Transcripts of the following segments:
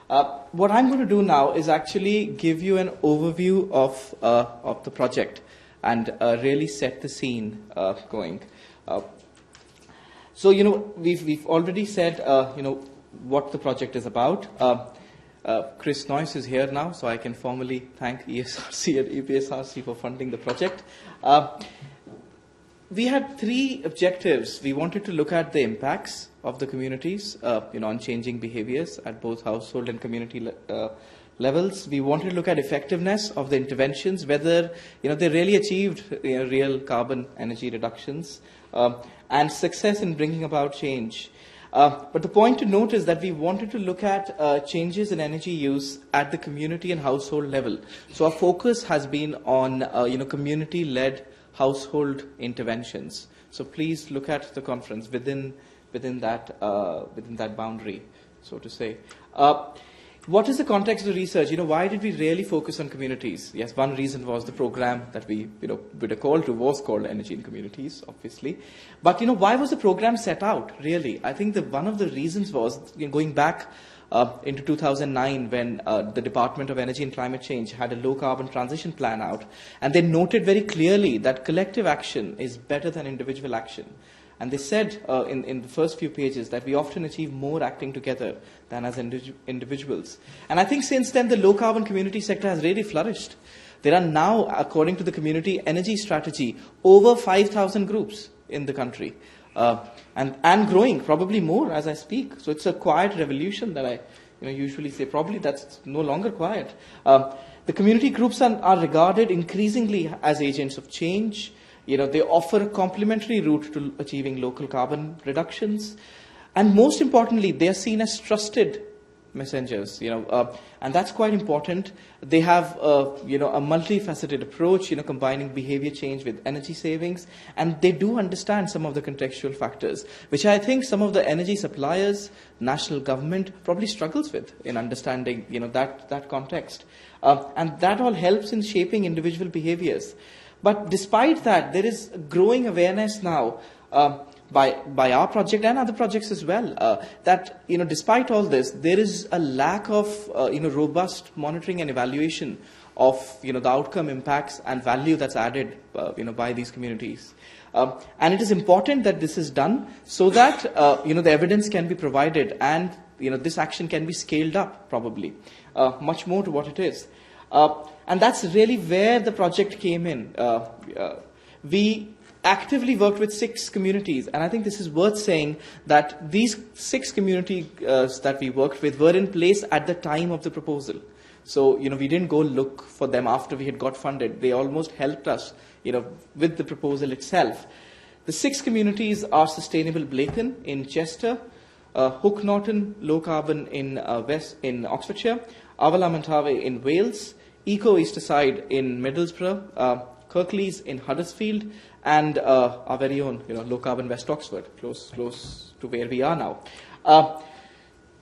What I'm going to do now is actually give you an overview of the project and really set the scene going. So, we've already said, what the project is about. Chris Noyce is here now, so I can formally thank ESRC and EPSRC for funding the project. We had three objectives. We wanted to look at the impacts of the communities, on changing behaviors at both household and community levels. We wanted to look at effectiveness of the interventions, whether they really achieved real carbon energy reductions, and success in bringing about change. But the point to note is that we wanted to look at changes in energy use at the community and household level. So our focus has been on community-led household interventions. So please look at the conference within that boundary, so to say. What is the context of the research? Why did we really focus on communities? Yes, one reason was the program that we, with a call to was called Energy in Communities, obviously. But, why was the program set out, really? I think that one of the reasons was, going back into 2009 when the Department of Energy and Climate Change had a low-carbon transition plan out, and they noted very clearly that collective action is better than individual action. And they said in the first few pages that we often achieve more acting together than as individuals. And I think since then, the low-carbon community sector has really flourished. There are now, according to the Community Energy Strategy, over 5,000 groups in the country. And growing, probably more as I speak. So it's a quiet revolution that I usually say. Probably that's no longer quiet. The community groups are regarded increasingly as agents of change. They offer a complementary route to achieving local carbon reductions. And most importantly, they are seen as trusted messengers, and that's quite important. They have, a multifaceted approach, combining behavior change with energy savings. And they do understand some of the contextual factors, which I think some of the energy suppliers, national government probably struggles with in understanding, that context. And that all helps in shaping individual behaviors. But despite that, there is growing awareness now by our project and other projects as well, that despite all this, there is a lack of robust monitoring and evaluation of the outcome, impacts, and value that's added by these communities. And it is important that this is done so that the evidence can be provided and this action can be scaled up probably much more to what it is. And that's really where the project came in. We actively worked with 6 communities, and I think this is worth saying that these 6 communities that we worked with were in place at the time of the proposal. So, we didn't go look for them after we had got funded. They almost helped us, with the proposal itself. The 6 communities are Sustainable Blacon in Chester, Hook Norton Low Carbon in Oxfordshire, Avala Mentawai in Wales, Eco Easterside in Middlesbrough, Kirklees in Huddersfield, and our very own, Low Carbon West Oxford, close to where we are now.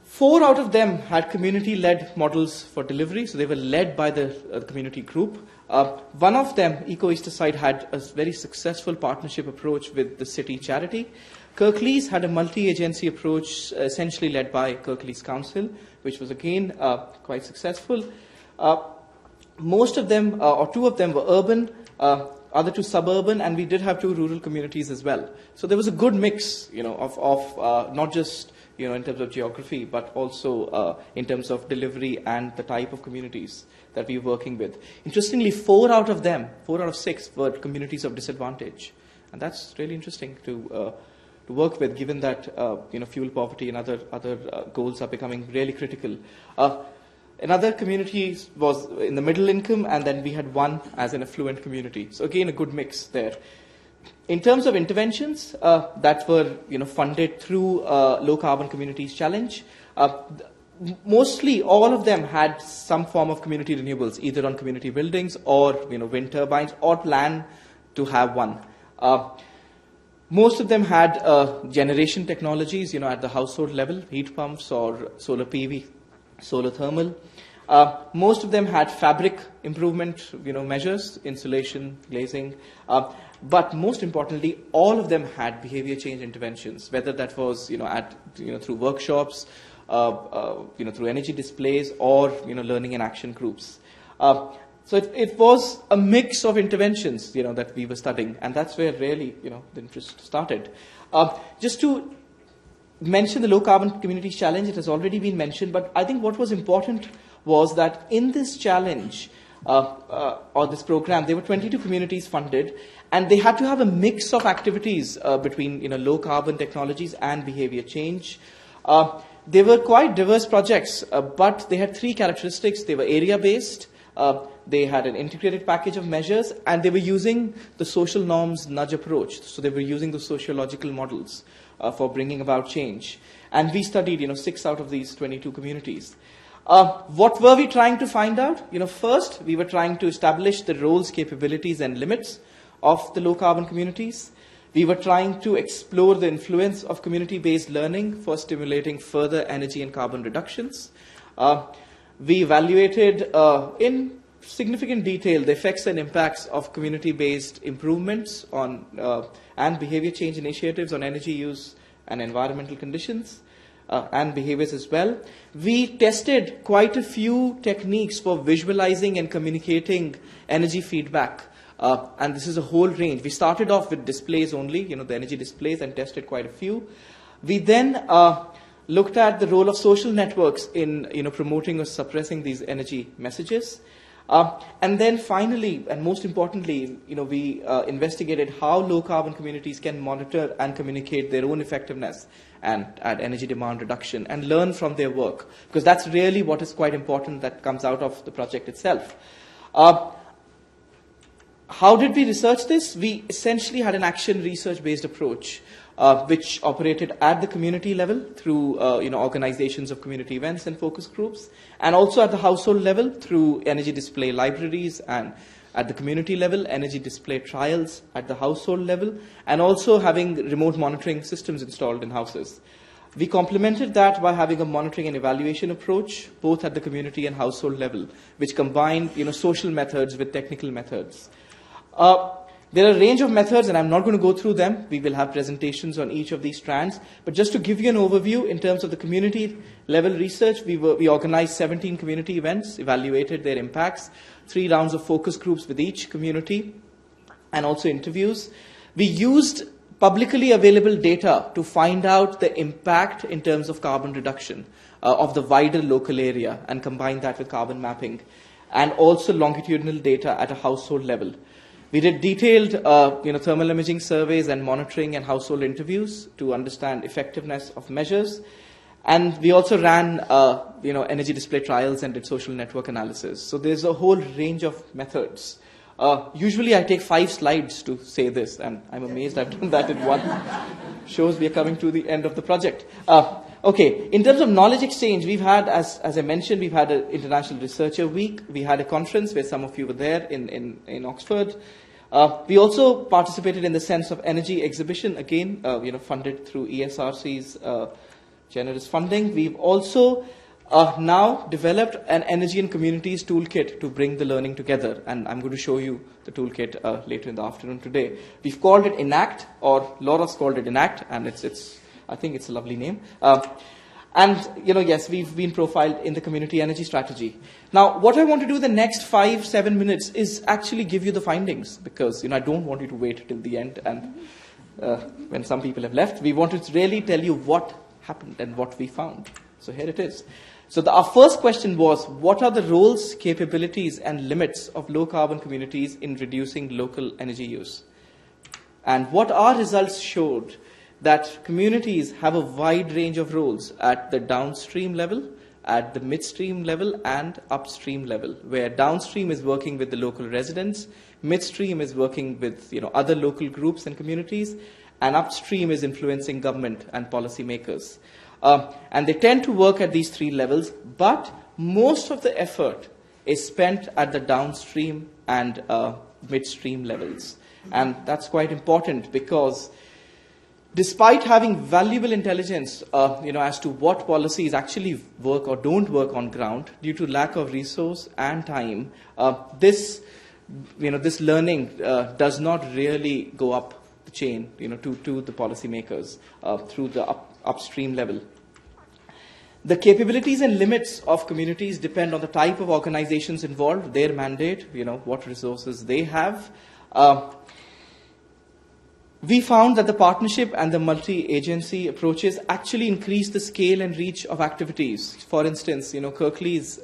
4 out of them had community-led models for delivery, so they were led by the community group. One of them, Eco Easterside, had a very successful partnership approach with the city charity. Kirklees had a multi-agency approach, essentially led by Kirklees Council, which was again quite successful. Most of them, or 2 of them, were urban, other 2 suburban, and we did have 2 rural communities as well. So there was a good mix, of not just, in terms of geography, but also in terms of delivery and the type of communities that we were working with. Interestingly, 4 out of 6, were communities of disadvantage, and that's really interesting to work with, given that fuel poverty and other goals are becoming really critical. Another community was in the middle income, and then we had 1 as an affluent community. So again, a good mix there. In terms of interventions that were funded through Low Carbon Communities Challenge, mostly all of them had some form of community renewables, either on community buildings or wind turbines, or plan to have one. Most of them had generation technologies, at the household level, heat pumps or solar PV. Solar thermal. Most of them had fabric improvement, measures, insulation, glazing. But most importantly, all of them had behavior change interventions, whether that was, through workshops, through energy displays or, learning and action groups. So it was a mix of interventions, that we were studying, and that's where really, the interest started. Just to mention the Low Carbon Communities Challenge, it has already been mentioned, but I think what was important was that in this challenge, or this program, there were 22 communities funded, and they had to have a mix of activities between low carbon technologies and behavior change. They were quite diverse projects, but they had three characteristics. They were area-based, they had an integrated package of measures, and they were using the social norms nudge approach. So they were using the sociological models for bringing about change. And we studied 6 out of these 22 communities. What were we trying to find out? First, we were trying to establish the roles, capabilities, and limits of the low-carbon communities. We were trying to explore the influence of community-based learning for stimulating further energy and carbon reductions. We evaluated in significant detail the effects and impacts of community-based improvements on and behavior change initiatives on energy use and environmental conditions. And behaviors as well. We tested quite a few techniques for visualizing and communicating energy feedback. And this is a whole range. We started off with displays only, the energy displays, and tested quite a few. We then looked at the role of social networks in promoting or suppressing these energy messages. And then finally, and most importantly, we investigated how low-carbon communities can monitor and communicate their own effectiveness and at energy demand reduction and learn from their work, because that's really what is quite important that comes out of the project itself. How did we research this? We essentially had an action research-based approach, which operated at the community level through organizations of community events and focus groups, and also at the household level through energy display libraries, and at the community level, energy display trials at the household level, and also having remote monitoring systems installed in houses. We complemented that by having a monitoring and evaluation approach, both at the community and household level, which combined social methods with technical methods. There are a range of methods, and I'm not going to go through them. We will have presentations on each of these strands. But just to give you an overview, in terms of the community-level research, we organized 17 community events, evaluated their impacts, 3 rounds of focus groups with each community, and also interviews. We used publicly available data to find out the impact in terms of carbon reduction of the wider local area and combine that with carbon mapping, and also longitudinal data at a household level. We did detailed thermal imaging surveys and monitoring and household interviews to understand effectiveness of measures. And we also ran energy display trials and did social network analysis. So there's a whole range of methods. Usually I take 5 slides to say this, and I'm amazed I've done that in one. Shows we are coming to the end of the project. Okay, in terms of knowledge exchange, we've had, as I mentioned, we've had an International Researcher Week. We had a conference where some of you were there in Oxford. We also participated in the Sense of Energy exhibition, again, funded through ESRC's generous funding. We've also now developed an Energy and Communities toolkit to bring the learning together, and I'm going to show you the toolkit later in the afternoon today. We've called it ENACT, or Laura's called it ENACT, and I think it's a lovely name. And, yes, we've been profiled in the community energy strategy. Now, what I want to do the next 5-7 minutes is actually give you the findings, because, I don't want you to wait till the end and when some people have left. We want to really tell you what happened and what we found. So here it is. So our first question was, what are the roles, capabilities, and limits of low-carbon communities in reducing local energy use? And what our results showed that communities have a wide range of roles at the downstream level, at the midstream level, and upstream level, where downstream is working with the local residents, midstream is working with other local groups and communities, and upstream is influencing government and policymakers. And they tend to work at these 3 levels, but most of the effort is spent at the downstream and midstream levels. And that's quite important, because despite having valuable intelligence, as to what policies actually work or don't work on ground, due to lack of resource and time, this learning does not really go up the chain, to the policymakers through the upstream level. The capabilities and limits of communities depend on the type of organizations involved, their mandate, what resources they have. We found that the partnership and the multi-agency approaches actually increase the scale and reach of activities. For instance, Kirklees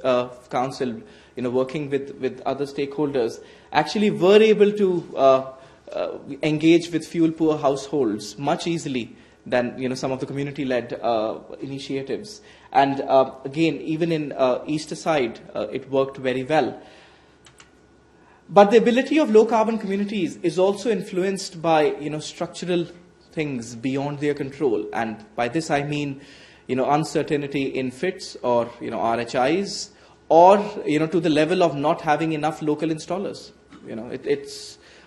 Council, working with other stakeholders, actually were able to engage with fuel-poor households much easily than some of the community-led initiatives. And again, even in Easterside, it worked very well. But the ability of low-carbon communities is also influenced by structural things beyond their control. And by this I mean uncertainty in FITs or RHIs, or to the level of not having enough local installers.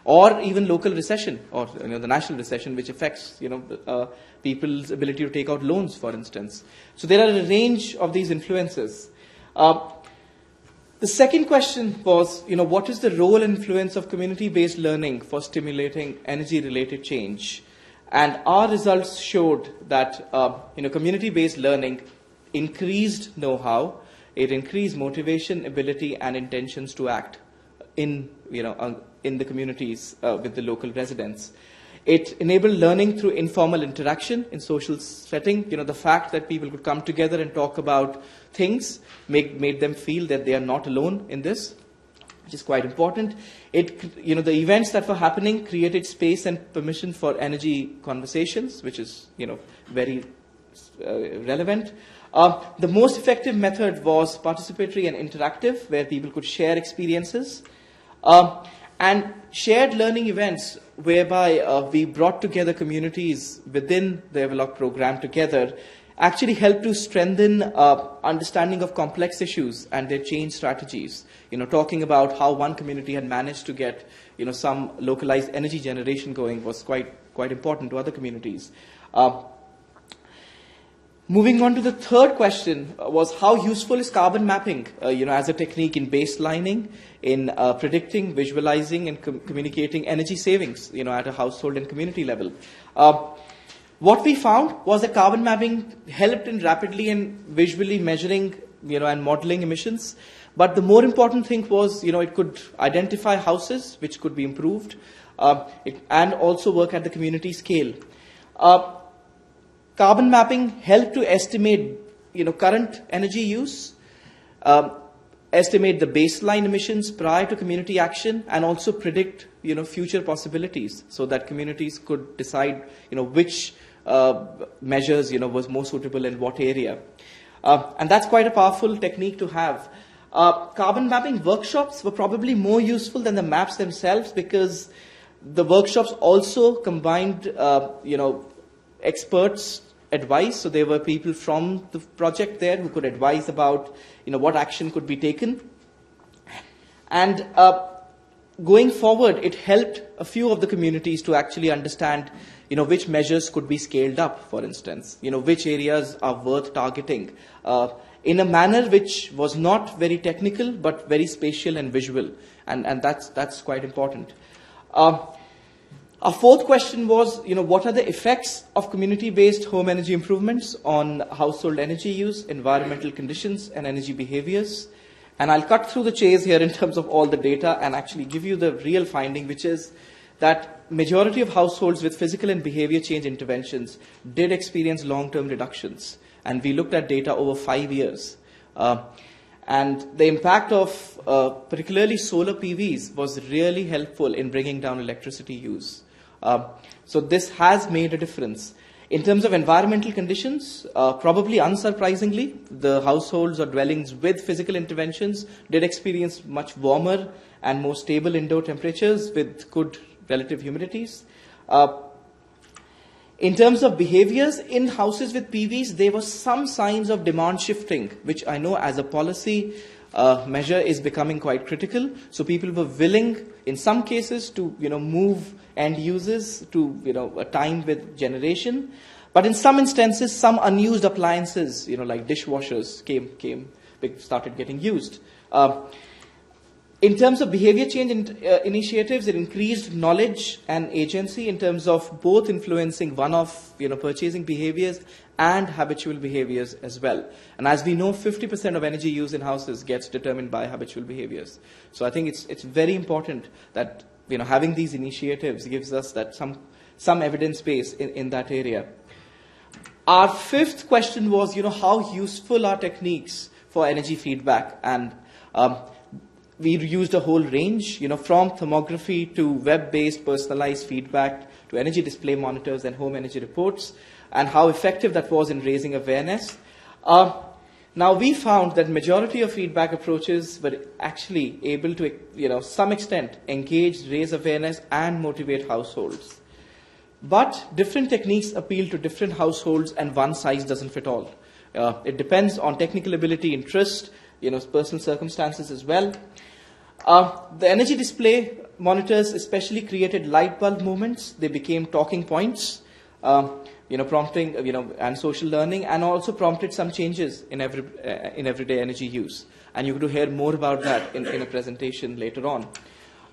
Or even local recession, or the national recession, which affects people's ability to take out loans, for instance. So there are a range of these influences. The second question was, what is the role and influence of community-based learning for stimulating energy-related change? And our results showed that community-based learning increased know-how, it increased motivation, ability, and intentions to act in the communities with the local residents. It enabled learning through informal interaction in social setting. The fact that people could come together and talk about things made them feel that they are not alone in this, which is quite important. The events that were happening created space and permission for energy conversations, which is very relevant. The most effective method was participatory and interactive, where people could share experiences. And shared learning events, whereby we brought together communities within the Everlock program together, actually helped to strengthen understanding of complex issues and their change strategies. Talking about how one community had managed to get some localized energy generation going was quite important to other communities. Moving on to the third question was, how useful is carbon mapping, as a technique in baselining, in predicting, visualizing, and communicating energy savings, at a household and community level. What we found was that carbon mapping helped in rapidly and visually measuring, and modeling emissions. But the more important thing was, it could identify houses which could be improved, and also work at the community scale. Carbon mapping helped to estimate, current energy use, estimate the baseline emissions prior to community action, and also predict, future possibilities, so that communities could decide, which measures, was more suitable in what area. And that's quite a powerful technique to have. Carbon mapping workshops were probably more useful than the maps themselves, because the workshops also combined, experts' advice. So there were people from the project there who could advise about, what action could be taken. And going forward, it helped a few of the communities to actually understand, which measures could be scaled up, for instance, which areas are worth targeting, in a manner which was not very technical, but very spatial and visual. And that's quite important. Our fourth question was, what are the effects of community-based home energy improvements on household energy use, environmental conditions, and energy behaviors? And I'll cut through the chase here in terms of all the data and actually give you the real finding, which is that majority of households with physical and behavior change interventions did experience long-term reductions. And we looked at data over 5 years. And the impact of particularly solar PVs was really helpful in bringing down electricity use. So this has made a difference. In terms of environmental conditions, probably unsurprisingly, the households or dwellings with physical interventions did experience much warmer and more stable indoor temperatures with good relative humidities. In terms of behaviors in houses with PVs, there were some signs of demand shifting, which I know as a policy measure is becoming quite critical. So people were willing, in some cases, to move end users to a time with generation. But in some instances, some unused appliances, like dishwashers, started getting used. In terms of behavior change initiatives, it increased knowledge and agency in terms of both influencing one-off purchasing behaviors and habitual behaviors as well. And as we know, 50% of energy use in houses gets determined by habitual behaviors. So I think it's very important that having these initiatives gives us that some evidence base in that area. Our fifth question was, how useful are techniques for energy feedback? And we used a whole range, from thermography to web-based personalized feedback to energy display monitors and home energy reports, and how effective that was in raising awareness. Now, we found that majority of feedback approaches were actually able to, some extent, engage, raise awareness, and motivate households. But different techniques appeal to different households, and one size doesn't fit all. It depends on technical ability, interest, personal circumstances as well. The energy display monitors especially created light bulb movements. They became talking points, prompting, and social learning, and also prompted some changes in everyday energy use. And you're going to hear more about that in a presentation later on.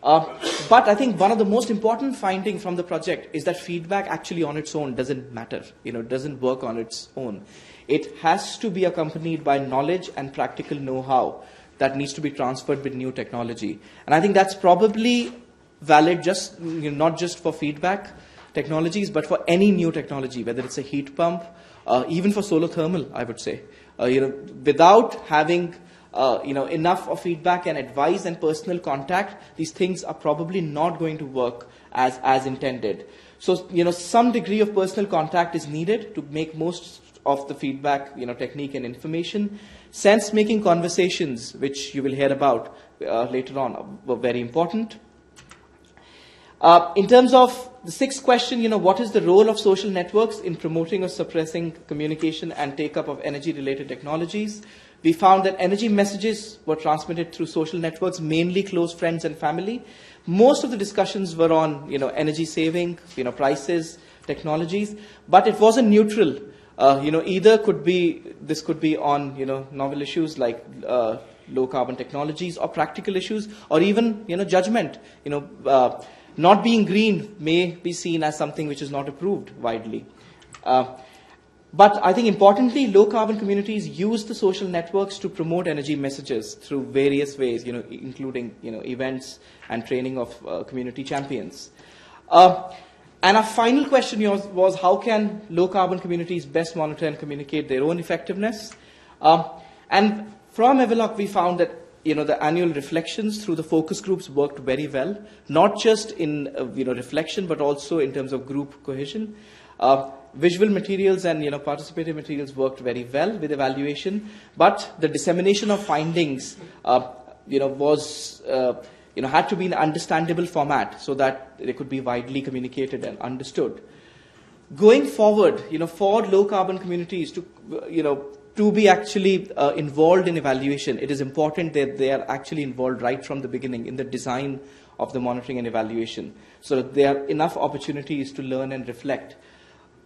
But I think one of the most important findings from the project is that feedback actually on its own doesn't matter. Doesn't work on its own. It has to be accompanied by knowledge and practical know-how that needs to be transferred with new technology. And I think that's probably valid not just for feedback technologies, but for any new technology, whether it's a heat pump, even for solar thermal, I would say. Without having enough of feedback and advice and personal contact, these things are probably not going to work as intended. So, some degree of personal contact is needed to make most of the feedback, technique and information. Sense-making conversations, which you will hear about later on, were very important. In terms of the sixth question, what is the role of social networks in promoting or suppressing communication and take-up of energy-related technologies? We found that energy messages were transmitted through social networks, mainly close friends and family. Most of the discussions were on, energy saving, prices, technologies, but it wasn't neutral. Either this could be on, novel issues like low carbon technologies or practical issues, or even, judgment. Not being green may be seen as something which is not approved widely. But I think importantly, low carbon communities use the social networks to promote energy messages through various ways, including, events and training of community champions. And our final question was how can low carbon communities best monitor and communicate their own effectiveness? And from Evolok, we found that the annual reflections through the focus groups worked very well, not just in reflection, but also in terms of group cohesion. Visual materials and participative materials worked very well with evaluation, but the dissemination of findings was had to be in an understandable format so that they could be widely communicated and understood. Going forward, for low carbon communities to be actually involved in evaluation, it is important that they are actually involved right from the beginning in the design of the monitoring and evaluation, so that there are enough opportunities to learn and reflect.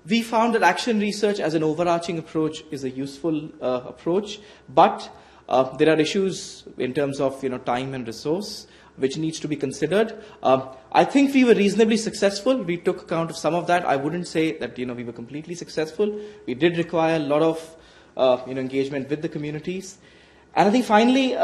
We found that action research as an overarching approach is a useful approach, but there are issues in terms of time and resource which needs to be considered. I think we were reasonably successful. We took account of some of that. I wouldn't say that we were completely successful. We did require a lot of engagement with the communities, and I think finally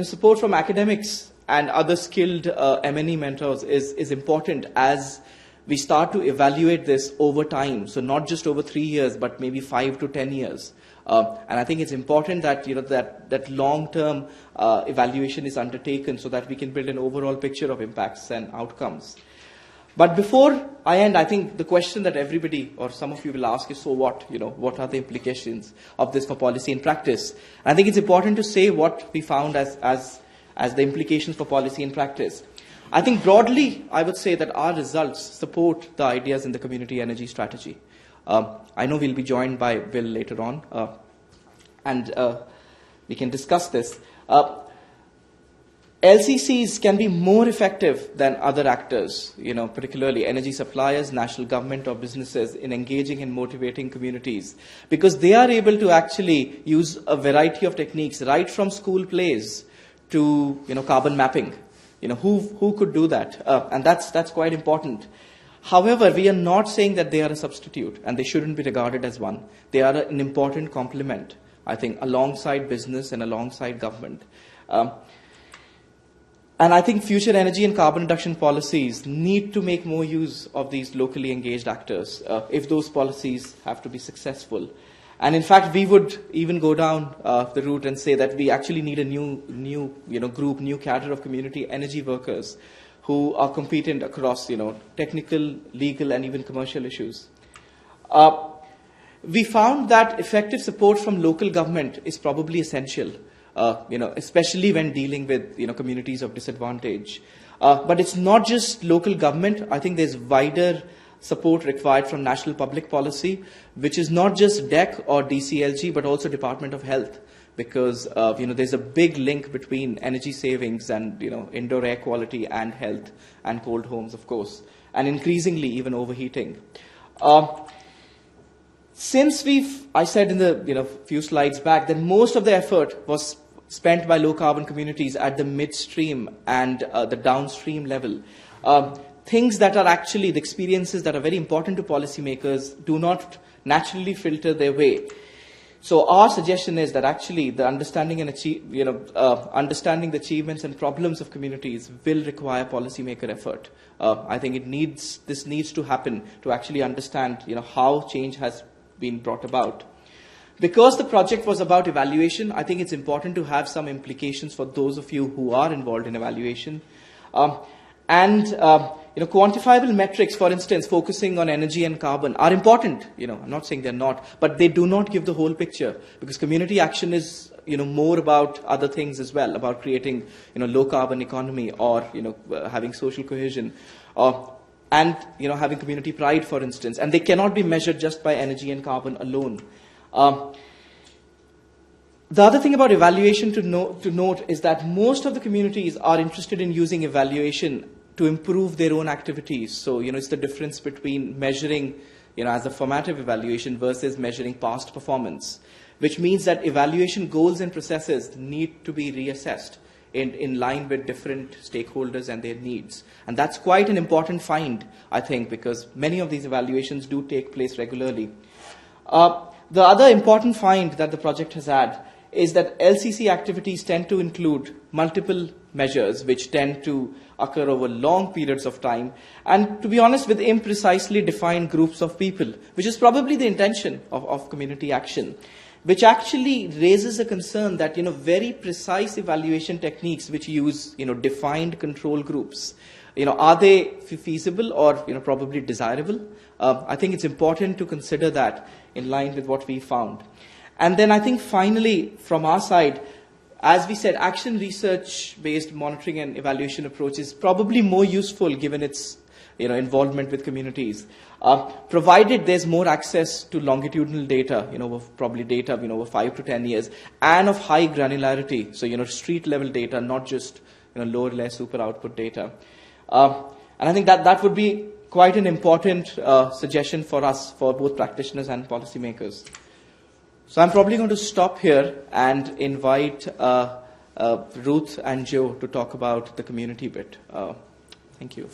support from academics and other skilled M&E mentors is important as we start to evaluate this over time. So not just over 3 years, but maybe 5 to 10 years. And I think it's important that that long-term evaluation is undertaken so that we can build an overall picture of impacts and outcomes. But before I end, I think the question that everybody or some of you will ask is, so what? What are the implications of this for policy and practice? And I think it's important to say what we found as the implications for policy and practice. I think broadly, I would say that our results support the ideas in the community energy strategy. I know we'll be joined by Will later on, and we can discuss this. LCCs can be more effective than other actors, particularly energy suppliers, national government or businesses, in engaging and motivating communities, because they are able to actually use a variety of techniques right from school plays to carbon mapping. Who could do that? And that's quite important. However, we are not saying that they are a substitute, and they shouldn't be regarded as one. They are an important complement, I think, alongside business and alongside government. And I think future energy and carbon reduction policies need to make more use of these locally engaged actors if those policies have to be successful. And in fact, we would even go down the route and say that we actually need a new group, new cadre of community energy workers who are competent across, technical, legal, and even commercial issues. We found that effective support from local government is probably essential, especially when dealing with, communities of disadvantage. But it's not just local government. I think there's wider support required from national public policy, which is not just DEC or DCLG, but also Department of Health, because there's a big link between energy savings and indoor air quality and health and cold homes, of course, and increasingly even overheating. Since I said in the few slides back that most of the effort was spent by low carbon communities at the midstream and the downstream level, things that are actually the experiences that are very important to policymakers do not naturally filter their way. So our suggestion is that actually the understanding and understanding the achievements and problems of communities will require policymaker effort. I think this needs to happen to actually understand how change has been brought about. Because the project was about evaluation, I think it's important to have some implications for those of you who are involved in evaluation. Quantifiable metrics, for instance, focusing on energy and carbon are important. I'm not saying they're not, but they do not give the whole picture, because community action is, more about other things as well, about creating, low carbon economy, or, having social cohesion, and, having community pride, for instance. And they cannot be measured just by energy and carbon alone. The other thing about evaluation to note is that most of the communities are interested in using evaluation to improve their own activities. So, it's the difference between measuring, as a formative evaluation versus measuring past performance, which means that evaluation goals and processes need to be reassessed in line with different stakeholders and their needs. And that's quite an important find, I think, because many of these evaluations do take place regularly. The other important find that the project has had is that LCC activities tend to include multiple measures which tend to occur over long periods of time, and to be honest, with imprecisely defined groups of people, which is probably the intention of community action, which actually raises a concern that very precise evaluation techniques which use defined control groups, are they feasible or probably desirable? I think it's important to consider that in line with what we found. And then I think finally, from our side, as we said, action research-based monitoring and evaluation approach is probably more useful given its involvement with communities, provided there's more access to longitudinal data, probably data over 5 to 10 years, and of high granularity, so street-level data, not just lower-layer super output data. And I think that would be quite an important suggestion for us, for both practitioners and policymakers. So I'm probably going to stop here and invite Ruth and Joe to talk about the community bit. Thank you.